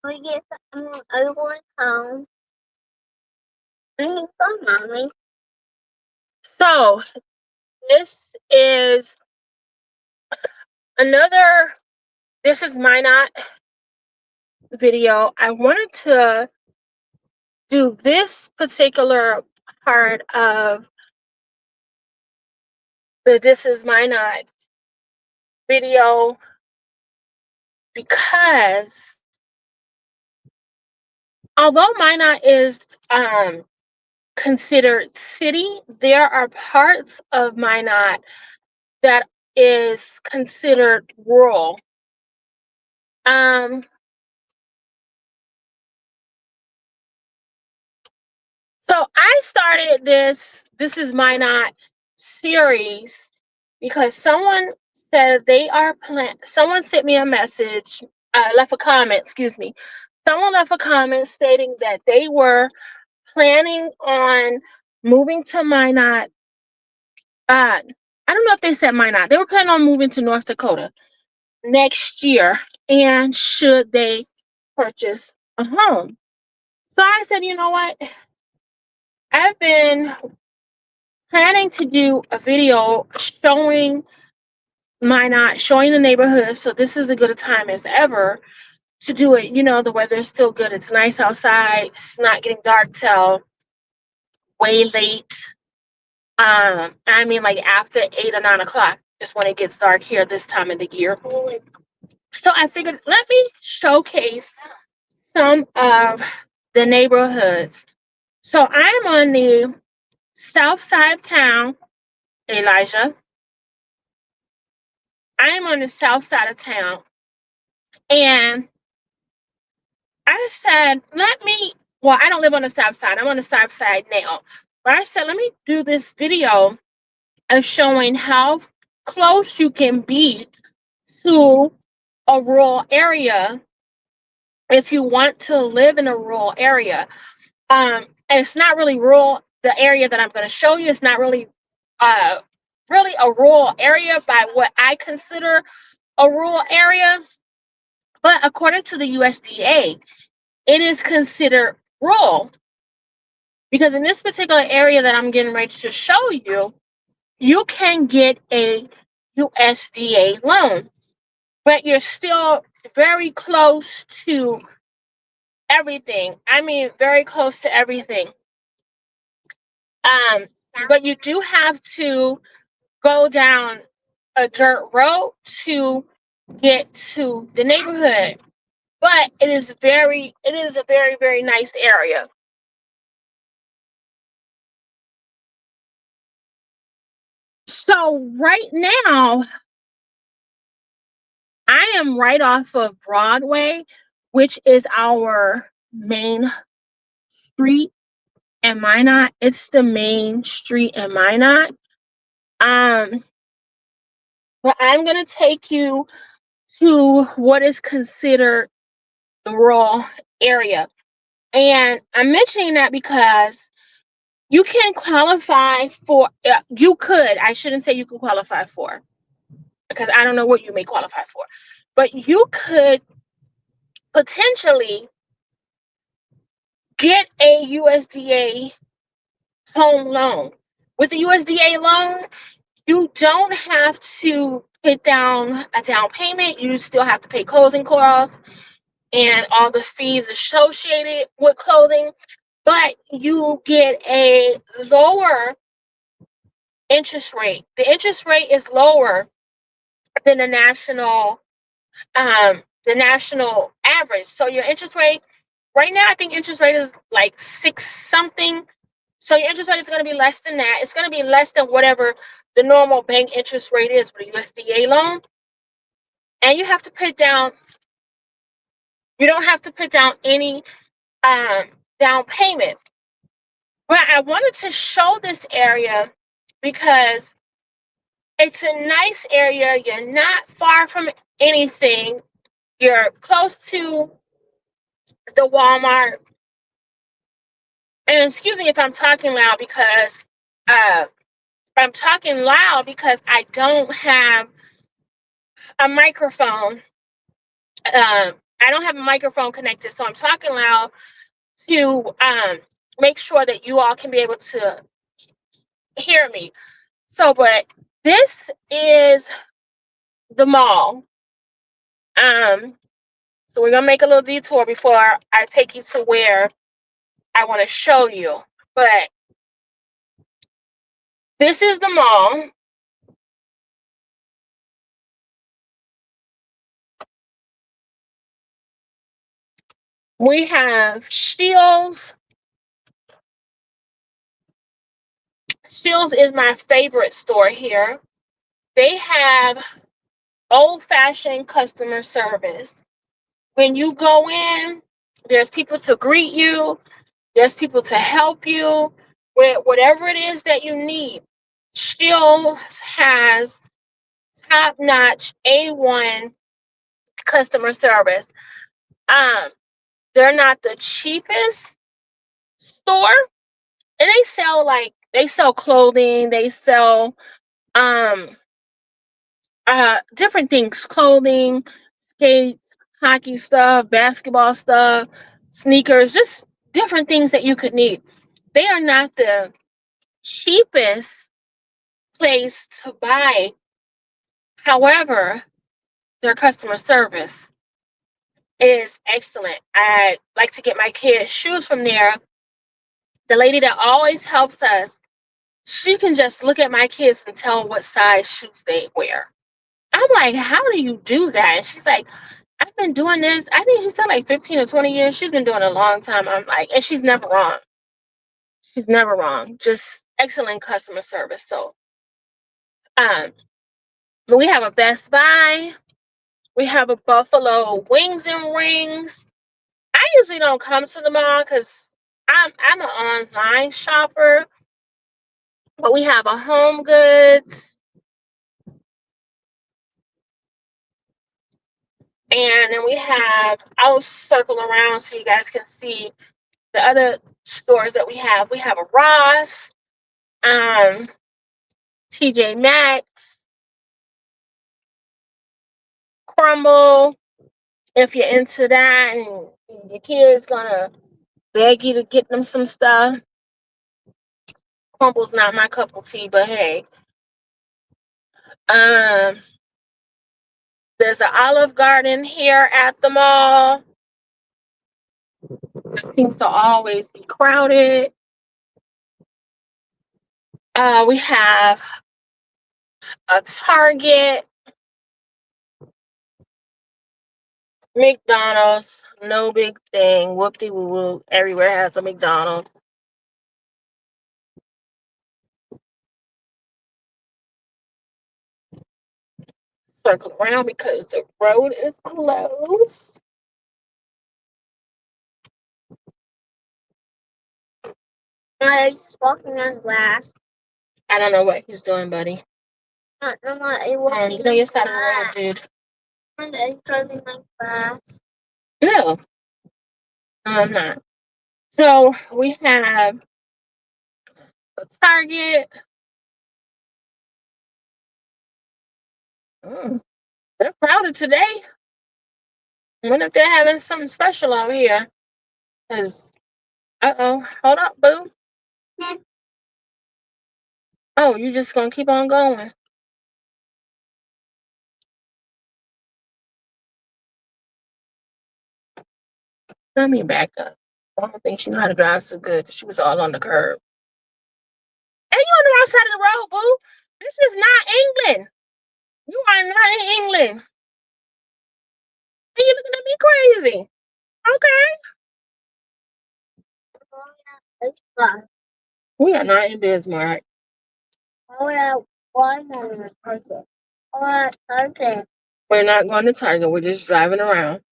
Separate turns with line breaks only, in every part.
We get over town. Mommy. So this is another. This is Minot video. I wanted to do this particular part of the This is Minot video because although Minot is considered city, there are parts of Minot that is considered rural. Um, so I started This is Minot series because someone said they are someone sent me a message, left a comment, excuse me. Someone left a comment stating that they were planning on moving to Minot. I don't know if they said Minot. They were planning on moving to North Dakota next year, and should they purchase a home? So I said, you know what? I've been planning to do a video showing the neighborhood. So this is as good a time as ever to do it. You know, the weather is still good. It's nice outside. It's not getting dark till way late. I mean, like after 8 or 9 o'clock, just when it gets dark here this time of the year. So I figured, let me showcase some of the neighborhoods. So I'm on the south side of town, Elijah. I am on the south side of town. And I said, I don't live on the south side. I'm on the south side now. But I said, let me do this video of showing how close you can be to a rural area if you want to live in a rural area. And it's not really rural. The area that I'm going to show you is not really really a rural area by what I consider a rural area. But according to the USDA, it is considered rural because in this particular area that I'm getting ready to show you, you can get a USDA loan, but you're still very close to everything. I mean, very close to everything. But you do have to go down a dirt road to get to the neighborhood. But it is a very, very nice area. So right now, I am right off of Broadway, which is our main street in Minot. It's the main street in Minot. But I'm gonna take you to what is considered the rural area. And I'm mentioning that because you can qualify for, I shouldn't say you can qualify for, because I don't know what you may qualify for, but you could potentially get a USDA home loan. With a USDA loan, you don't have to put down a down payment. You still have to pay closing costs and all the fees associated with closing, but you get a lower interest rate. The interest rate is lower than the national average. So your interest rate right now, I think interest rate is like 6 something. So your interest rate is going to be less than that. It's going to be less than whatever the normal bank interest rate is with a USDA loan. And you have to put down, you don't have to put down any down payment. But I wanted to show this area because it's a nice area. You're not far from anything. You're close to the Walmart. And excuse me if I'm talking loud because I'm talking loud because I don't have a microphone. I don't have a microphone connected, so I'm talking loud to make sure that you all can be able to hear me. So, but this is the mall. Um, so we're gonna make a little detour before I take you to where I want to show you. But this is the mall. We have Shields. Shields is my favorite store here. They have old-fashioned customer service. When you go in, there's people to greet you, there's people to help you with whatever it is that you need. Shields has top-notch A1 customer service. Um, they're not the cheapest store, and they sell clothing, they sell um different things, clothing, skates, hockey stuff, basketball stuff, sneakers, just different things that you could need. They are not the cheapest place to buy. However, their customer service is excellent. I like to get my kids shoes from there. The lady that always helps us, she can just look at my kids and tell what size shoes they wear. I'm like, how do you do that? And she's like, I've been doing this. I think she said like 15 or 20 years. She's been doing it a long time. I'm like, and she's never wrong. She's never wrong. Just excellent customer service. So, um, we have a Best Buy. We have a Buffalo Wings and Rings. I usually don't come to the mall because I'm an online shopper. But we have a Home Goods, and then we have. I'll circle around so you guys can see the other stores that we have. We have a Ross, um, TJ Maxx, Crumble. If you're into that, and your kid's gonna beg you to get them some stuff, Crumble's not my cup of tea. But hey, um, there's an Olive Garden here at the mall. It seems to always be crowded. We have a Target, McDonald's, no big thing. Whoop de woo woo. Everywhere has a McDonald's. Circle around because the road is closed. He's walking on glass. I don't know what he's doing, buddy. You know your side of the road, dude. And he's driving like glass. No, I'm not. So we have a Target. Mm, they're crowded today. I wonder if they're having something special out here. Cause, hold up, boo. Oh, you just gonna keep on going? Let me back up. I don't think she know how to drive so good because she was all on the curb. Hey, you on the wrong side of the road, boo. This is not England. You are not in England. Are you looking at me crazy? Okay. It's fine. We are not in Bismarck. Okay. We're not going to Target. We're just driving around.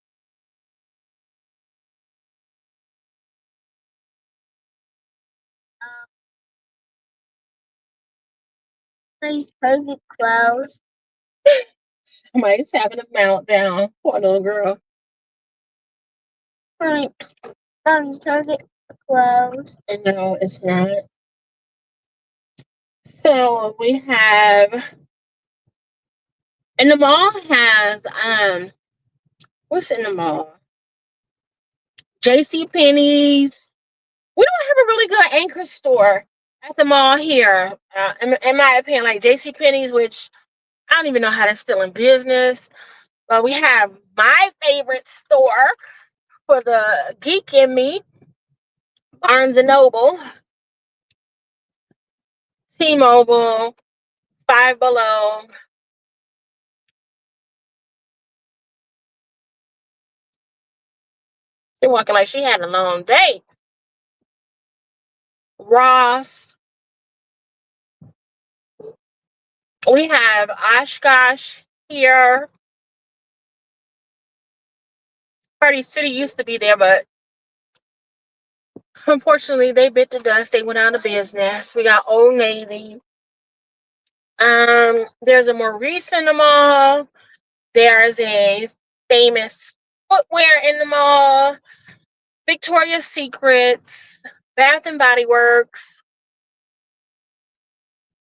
Please Target closed. Somebody's having a meltdown. Poor little girl. Right. Target closed. No, it's not. So we have, and the mall has what's in the mall? J.C. Penney's. We don't have a really good anchor store at the mall here. In my opinion, like J.C. Penney's, which I don't even know how that's still in business. But we have my favorite store for the geek in me, Barnes and Noble, T-Mobile, Five Below. She walking like she had a long day. Ross. We have Oshkosh here. Party City used to be there, but unfortunately they bit the dust. They went out of business. We got Old Navy. There's a Maurice in the mall. There's a famous footwear in the mall. Victoria's Secrets, Bath and Body Works,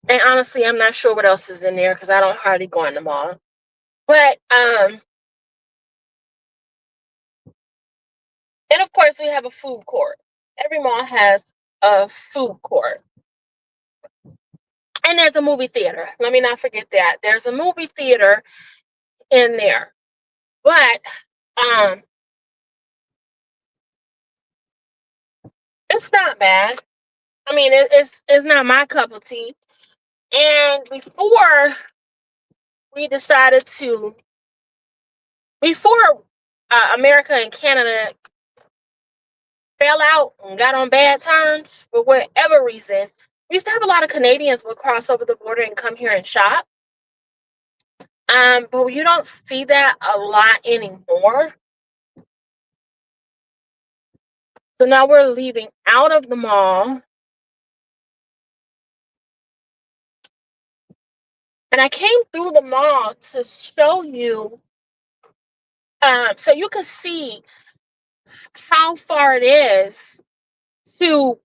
and honestly, I'm not sure what else is in there because I don't hardly go in the mall. But and of course we have a food court. Every mall has a food court, and there's a movie theater. Let me not forget that there's a movie theater in there. But um, it's not bad. I mean, it's not my cup of tea. And we decided to before America and Canada fell out and got on bad terms for whatever reason, we used to have a lot of Canadians would cross over the border and come here and shop. But you don't see that a lot anymore. So now we're leaving out of the mall. And I came through the mall to show you, so you can see how far it is to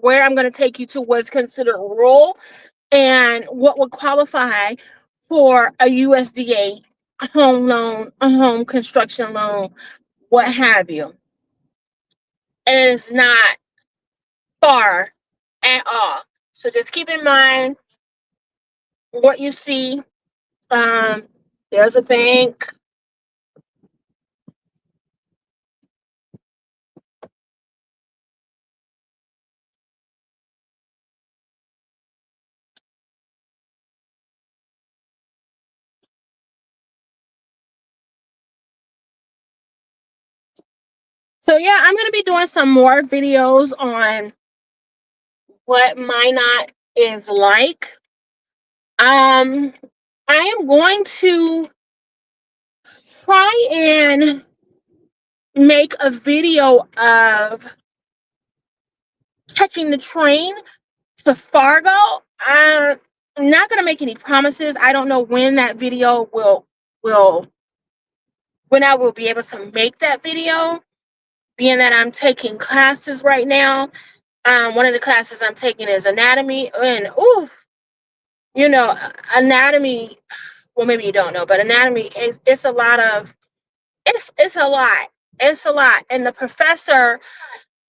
where I'm going to take you to what's considered rural and what would qualify for a USDA home loan, a home construction loan, what have you. And it's not far at all. So just keep in mind what you see. Um, there's a bank. So yeah, I'm going to be doing some more videos on what Minot is like. I am going to try and make a video of catching the train to Fargo. I'm not going to make any promises. I don't know when that video will when I will be able to make that video, being that I'm taking classes right now. One of the classes I'm taking is anatomy, and anatomy. Well, maybe you don't know, but anatomy is it's a lot of it's a lot. It's a lot, and the professor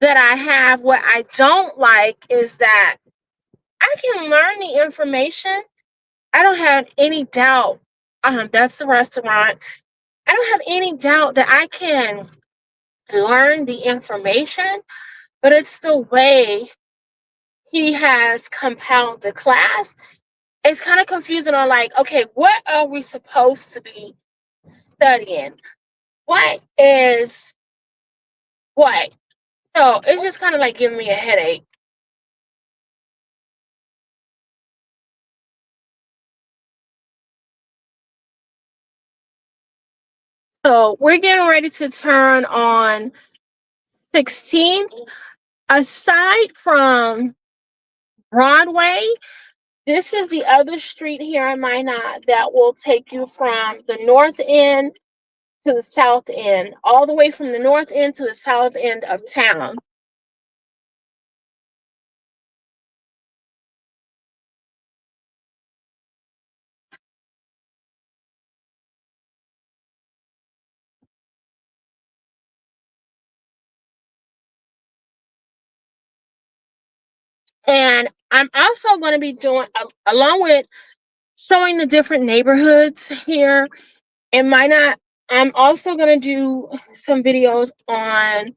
that I have, what I don't like is that I can learn the information. I don't have any doubt. That's the restaurant. I don't have any doubt that I can learn the information, but it's the way he has compiled the class. It's kind of confusing on like, okay, what are we supposed to be studying? What is what? So it's just kind of like giving me a headache. So we're getting ready to turn on 16th. Aside from Broadway, this is the other street here in Minot that will take you from the north end to the south end, all the way from the north end to the south end of town. And I'm also going to be doing, along with showing the different neighborhoods here in Minot, I'm also going to do some videos on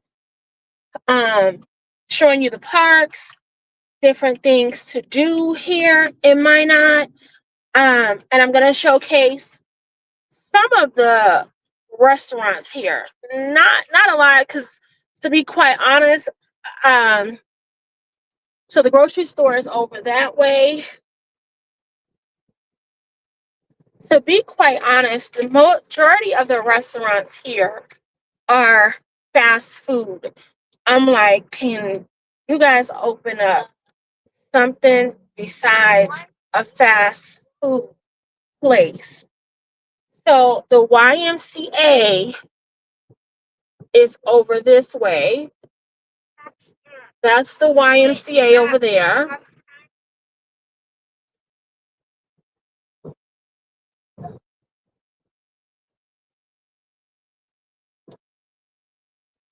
um, showing you the parks, different things to do here in Minot. And I'm going to showcase some of the restaurants here. Not a lot, because to be quite honest, um, so the grocery store is over that way. To be quite honest, the majority of the restaurants here are fast food. I'm like, can you guys open up something besides a fast food place? So the YMCA is over this way. That's the YMCA over there.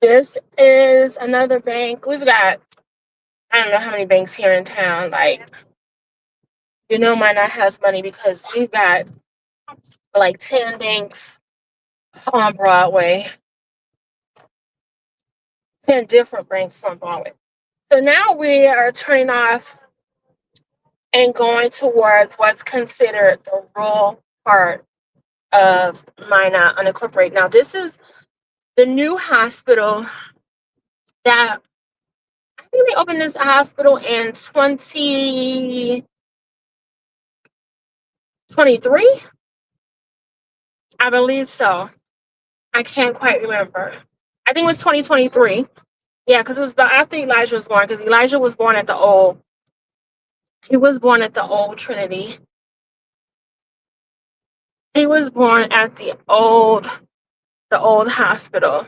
This is another bank. We've got, I don't know how many banks here in town. Like, Minot has money because we've got like 10 banks on Broadway, 10 different banks on Broadway. So now we are turning off and going towards what's considered the rural part of Minot unincorporated. Now, this is the new hospital that I think they opened this hospital in 2023. I believe so. I can't quite remember. I think it was 2023. Yeah, because it was about after Elijah was born. Because Elijah was born at the old. He was born at the old Trinity. He was born at the old hospital.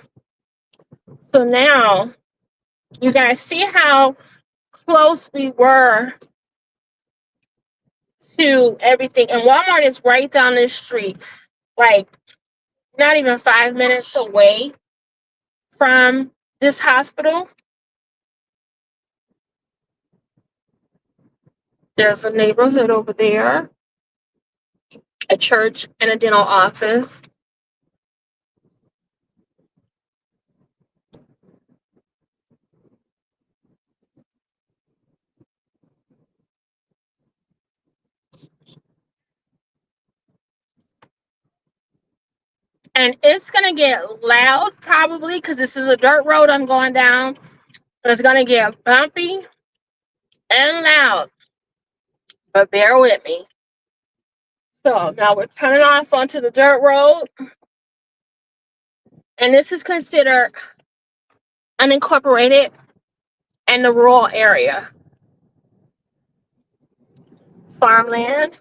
So now you guys see how close we were to everything. And Walmart is right down the street, like not even 5 minutes away from this hospital. There's a neighborhood over there, a church, and a dental office. And it's going to get loud probably because this is a dirt road I'm going down. But it's going to get bumpy and loud. But bear with me. So now we're turning off onto the dirt road. And this is considered unincorporated and the rural area. Farmland.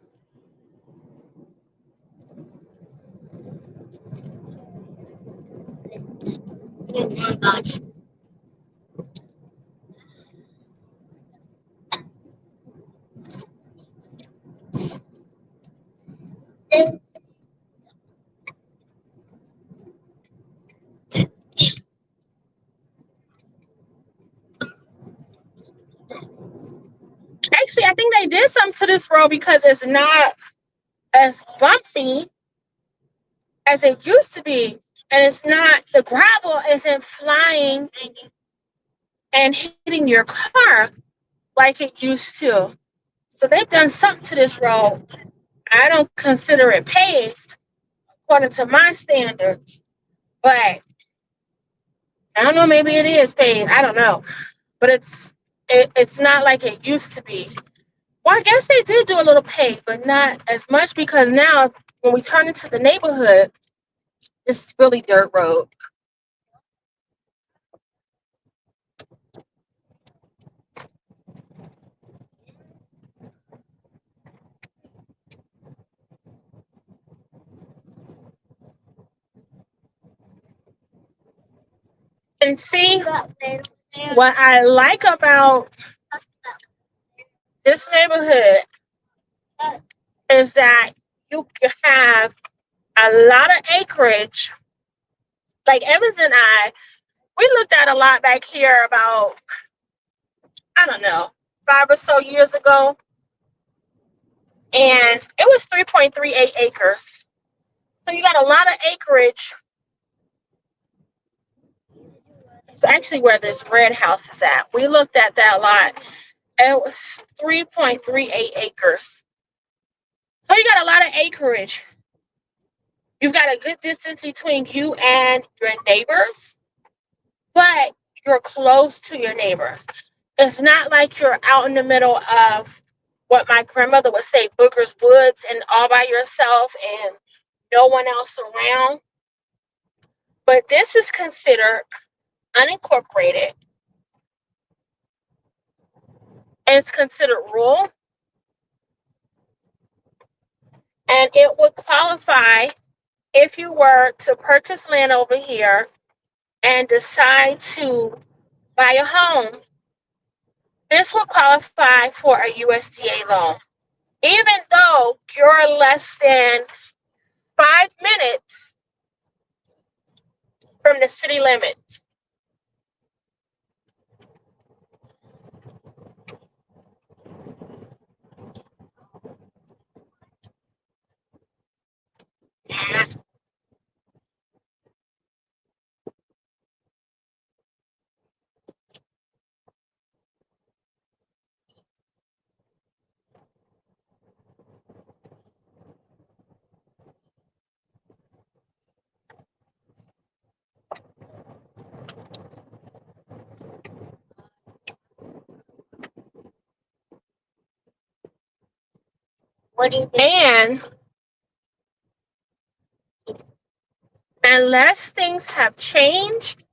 Actually, I think they did something to this road because it's not as bumpy as it used to be. And it's not, the gravel isn't flying and hitting your car like it used to. So they've done something to this road. I don't consider it paved according to my standards, but I don't know, maybe it is paved. I don't know. But it's not like it used to be. Well, I guess they did do a little pave, but not as much because now when we turn into the neighborhood, it's really dirt road. And see, what I like about this neighborhood is that you have a lot of acreage. Like Evans and I, we looked at a lot back here about, I don't know, 5 or so years ago, and it was 3.38 acres. So you got a lot of acreage. It's actually where this red house is at. We looked at that lot. It was 3.38 acres. So you got a lot of acreage. You've got a good distance between you and your neighbors, but you're close to your neighbors. It's not like you're out in the middle of what my grandmother would say, Booker's Woods, and all by yourself and no one else around. But this is considered unincorporated. It's considered rural, and it would qualify if you were to purchase land over here and decide to buy a home. This will qualify for a USDA loan, even though you're less than 5 minutes from the city limits. And unless things have changed,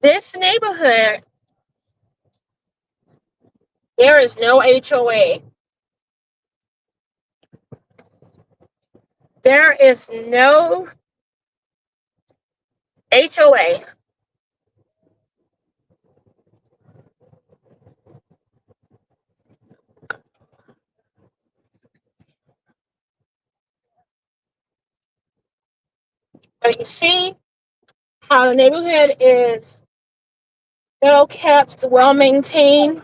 this neighborhood, there is no HOA. There is no HOA. But you see how the neighborhood is well kept, well maintained.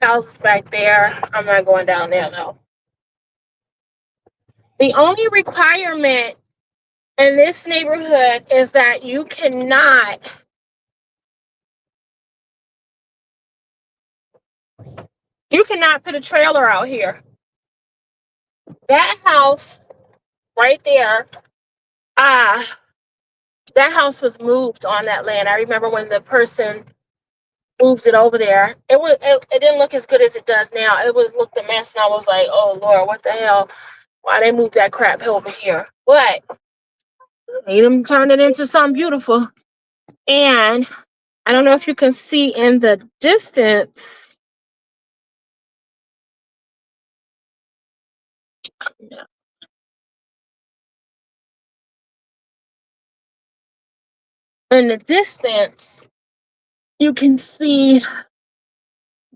House back there. I'm not going down there though. The only requirement in this neighborhood is that you cannot put a trailer out here. That house right there, ah, that house was moved on that land. I remember when the person moved it over there. It didn't look as good as it does now. It was looked a mess, and I was like, oh Lord, what the hell? Why they moved that crap over here? But made them turn it into something beautiful. And I don't know if you can see in the distance. In the distance, you can see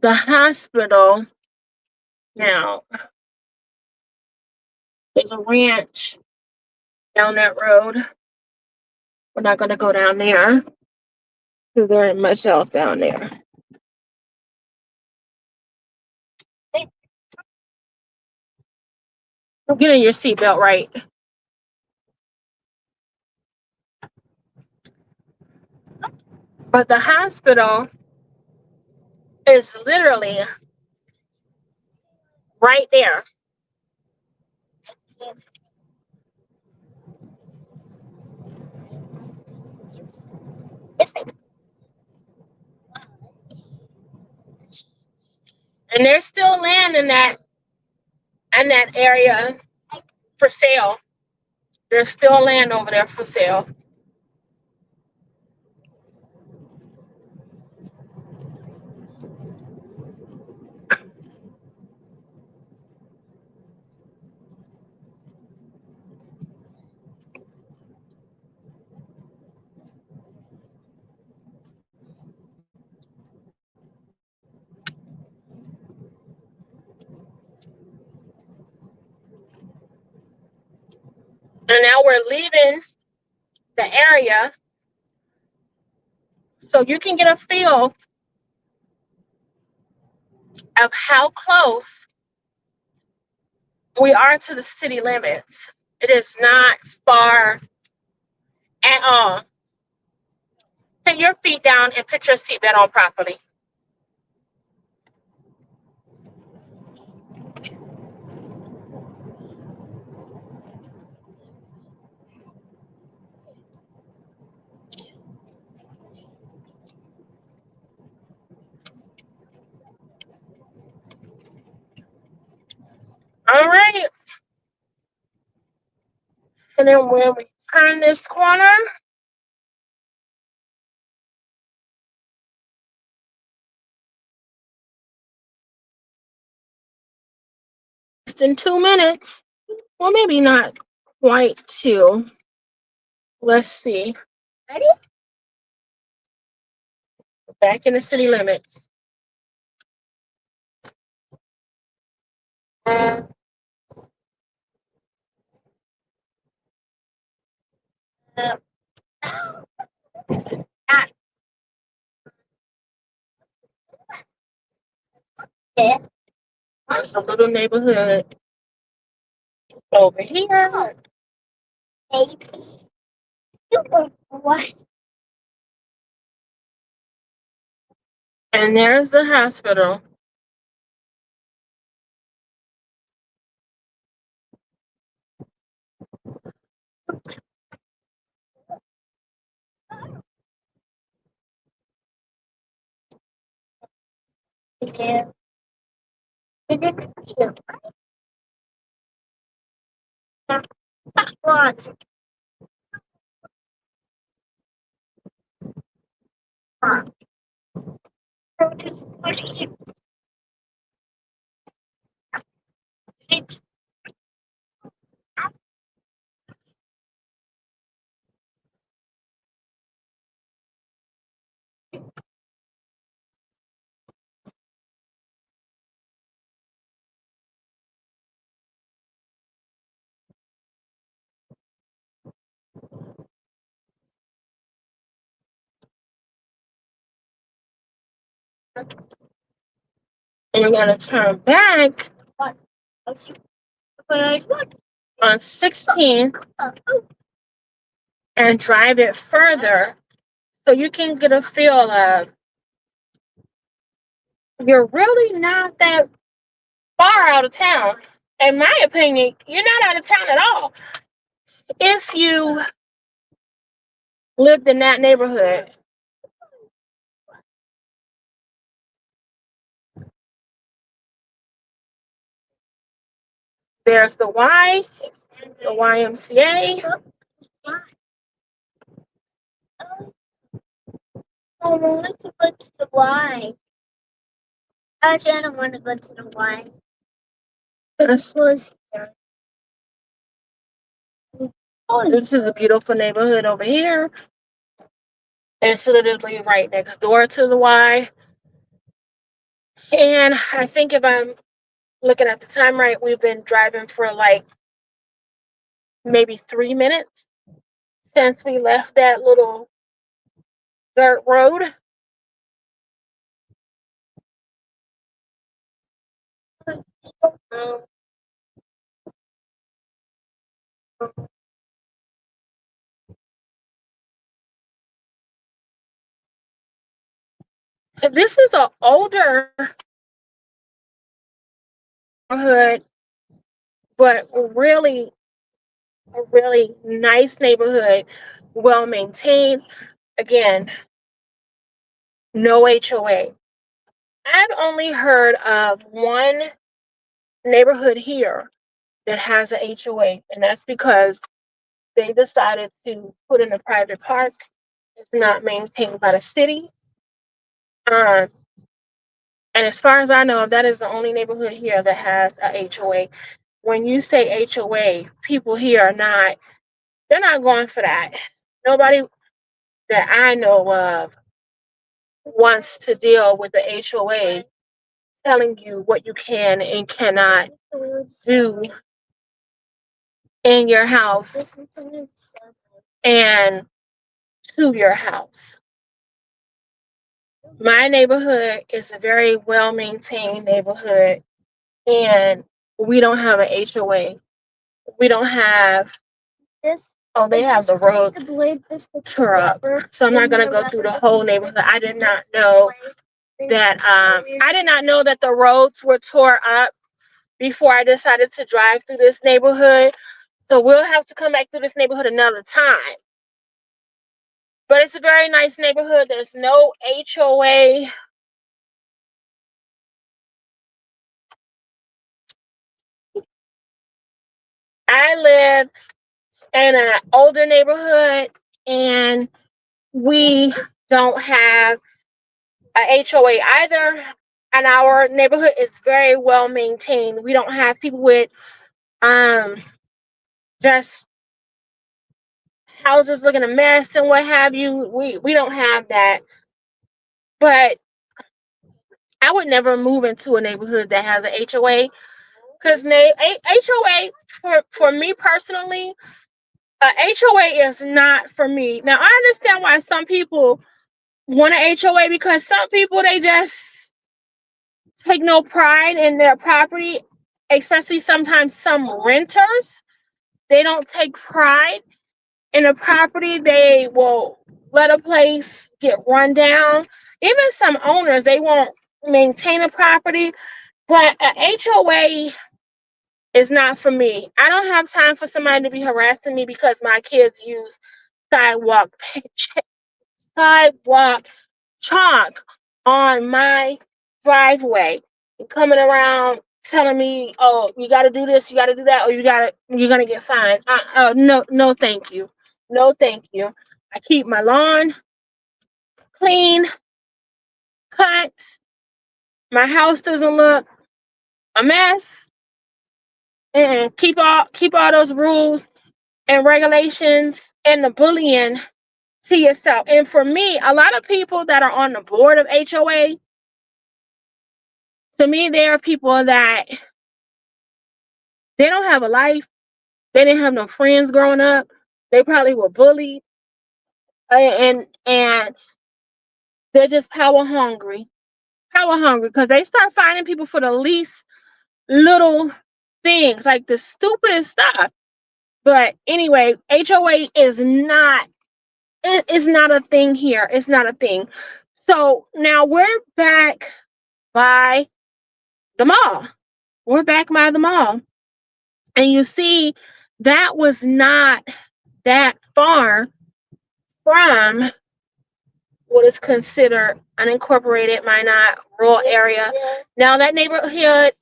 the hospital. Now, there's a ranch down that road. We're not going to go down there because there ain't much else down there. Get in your seatbelt, right? But the hospital is literally right there. And there's still land in that area for sale. There's still land over there for sale. And now we're leaving the area so you can get a feel of how close we are to the city limits. It is not far at all. Put your feet down and put your seatbelt on properly. All right. And then when we turn this corner, just in 2 minutes, well, maybe not quite two. Let's see. Ready? Back in the city limits. Uh, yeah. There's a little neighborhood over here. And there's the hospital. Yeah. What? And you're gonna turn back on 16 and drive it further so you can get a feel of you're really not that far out of town. In my opinion, you're not out of town at all. If you lived in that neighborhood, there's the YMCA. I want to go to the Y. Actually, I don't want to go to the Y. This was, oh, this is a beautiful neighborhood over here. It's literally right next door to the Y. And I think if I'm looking at the time right, we've been driving for like maybe 3 minutes since we left that little dirt road. Um, this is an older neighborhood, but a really nice neighborhood, well maintained. Again, no HOA. I've only heard of one neighborhood here that has an HOA, and that's because they decided to put in a private park. It's not maintained by the city. Um, and as far as I know, that is the only neighborhood here that has a HOA. When you say HOA, people here they're not going for that. Nobody that I know of wants to deal with the HOA telling you what you can and cannot do in your house and to your house. My neighborhood is a very well maintained neighborhood, and we don't have an HOA. We don't have this. Oh, they have the road tore up. So I'm not gonna go through the whole neighborhood. I did not know that the roads were tore up before I decided to drive through this neighborhood. So we'll have to come back through this neighborhood another time. But it's a very nice neighborhood. There's no HOA. I live in an older neighborhood, and we don't have a HOA either. And our neighborhood is very well maintained. We don't have people with just houses looking a mess and what have you. We don't have that. But I would never move into a neighborhood that has a HOA, because HOA for me personally, a HOA is not for me. Now I understand why some people want an HOA, because some people, they just take no pride in their property, especially sometimes some renters. They don't take pride in a property. They will let a place get run down. Even some owners, they won't maintain a property. But a HOA is not for me. I don't have time for somebody to be harassing me because my kids use sidewalk sidewalk chalk on my driveway and coming around telling me, "Oh, you got to do this, you got to do that, or you're gonna get fined." No, thank you. No, thank you. I keep my lawn clean, cut. My house doesn't look a mess. Keep all those rules and regulations and the bullying to yourself. And for me, a lot of people that are on the board of HOA, to me, there are people that they don't have a life. They didn't have no friends growing up. They probably were bullied, and they're just power hungry, because they start finding people for the least little things, like the stupidest stuff. But anyway, HOA is not. It's not a thing here. It's not a thing. So now we're back by the mall. We're back by the mall. And you see, that was not that far from what is considered unincorporated Minot rural area. Now that neighborhood,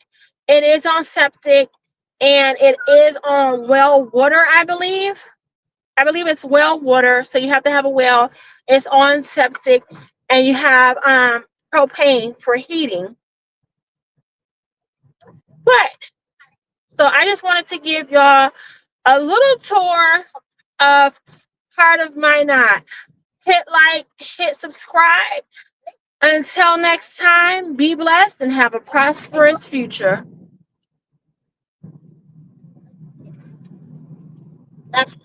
it is on septic, and it is on well water, I believe. I believe it's well water, so you have to have a well. It's on septic, and you have propane for heating. But so I just wanted to give y'all a little tour of part of Minot. Hit like, hit subscribe. Until next time, be blessed and have a prosperous future. That's